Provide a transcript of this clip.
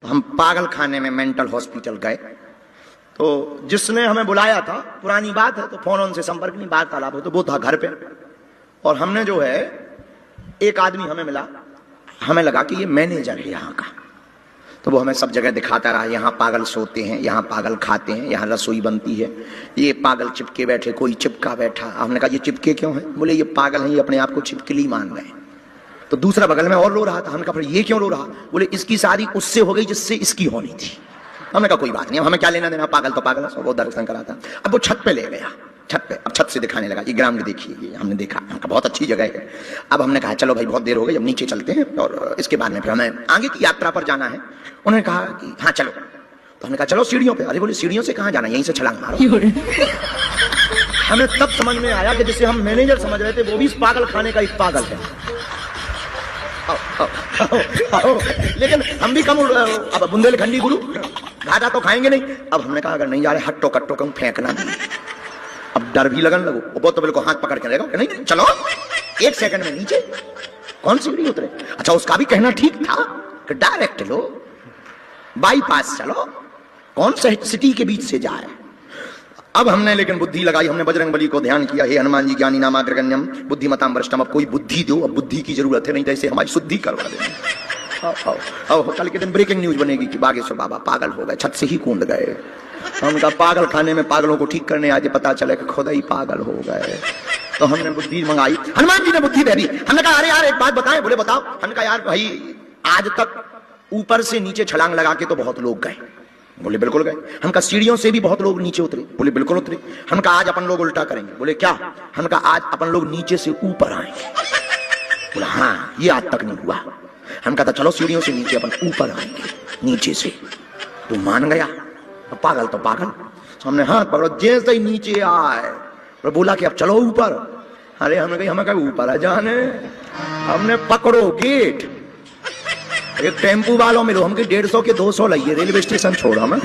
हम पागल खाने में मेंटल हॉस्पिटल गए तो जिसने हमें बुलाया था, पुरानी बात है तो फोन ऑन से संपर्क नहीं, वार्तालाप हो, तो वो था घर पे। और हमने जो है एक आदमी हमें मिला, हमें लगा कि ये मैनेजर है यहाँ का, तो वो हमें सब जगह दिखाता रहा, यहाँ पागल सोते हैं, यहाँ पागल खाते हैं, यहाँ रसोई बनती है, ये पागल चिपके बैठे, कोई चिपका बैठा। हमने कहा ये चिपके क्यों है? बोले ये पागल हैं, ये अपने आप को छिपकली मान रहे हैं। तो दूसरा बगल में और रो रहा था। हमने कहा फिर ये क्यों रो रहा? बोले इसकी शादी उससे हो गई जिससे इसकी होनी थी। हमने कहा कोई बात नहीं, हमें क्या लेना देना, पागल तो पागल है। वो दर्शन करा था। अब वो छत पे ले गया, छत पे, अब छत से दिखाने लगा, ये ग्राउंड देखिए, ये हमने देखा, हमने बहुत अच्छी जगह है। अब हमने कहा चलो भाई बहुत देर हो गई, अब नीचे चलते हैं और इसके बाद में फिर हमें आगे की यात्रा पर जाना है। उन्होंने कहा कि हाँ चलो, तो हमने कहा चलो सीढ़ियों पे। अरे बोले सीढ़ियों से कहाँ जाना, यहीं से छलांग मारो। हमें तब समझ में आया कि जिसे हम मैनेजर समझ रहे थे वो भी इस पागल खाने का एक पागल है। लेकिन हम भी कम, अब बुंदेलखंडी गुरु, घाटा तो खाएंगे नहीं। अब हमने कहा अगर नहीं जा रहे हट्टो कट्टो कम फेंकना नहीं। अब डर भी लगन लगो, वो तो बिल्कुल हाथ पकड़ के रहेगा, नहीं चलो 1 सेकंड में नीचे। कौन सीढ़ी उतरे? अच्छा उसका भी कहना ठीक था कि डायरेक्ट लो, बाईपास चलो, कौन सा सिटी के बीच से जाए। अब हमने लेकिन बुद्धि लगाई, हमने बजरंग बली को ध्यान किया, हे हनुमान जी ज्ञानी नाम अग्रगण्यम बुद्धिमताम वरिष्ठम। अब कोई बुद्धि दो, अब बुद्धि की जरूरत है, नहीं जैसे हमारी शुद्धि करवा दें। अब कल के दिन ब्रेकिंग न्यूज बनेगी कि बागेश्वर बाबा पागल हो गए, छत से ही कूद गए। हम कहा पागल खाने में पागलों को ठीक करने आज पता चले कि खुद ही पागल हो गए। तो हमने बुद्धि मंगाई, हनुमान जी ने बुद्धि दे दी। हमने कहा अरे यार एक बात बताएं। बोले बताओ। हमने कहा यार भाई आज तक ऊपर से नीचे छलांग लगा के तो बहुत लोग गए। बोले बिल्कुल गए। हम कहा सीढ़ियों से भी बहुत लोग नीचे उतरे। बोले बिल्कुल उतरे। हम कहा आज अपन लोग उल्टा करेंगे। बोले क्या? हम कहा आज अपन लोग नीचे से ऊपर आएंगे। बोला हाँ ये आज तक नहीं हुआ। हम कहा चलो सीढ़ियों से नीचे अपन ऊपर आएंगे, नीचे से। तो मान गया, पागल तो पागल। हमने हाथ पकड़ो, जैसे ही नीचे आए बोला कि अब चलो ऊपर। अरे हमें कहीं ऊपर आ जाने। हमने पकड़ो गेट, एक टेम्पू वालों मिलो, हमके 150 के 200 लाइए, रेलवे स्टेशन छोड़ा मैं।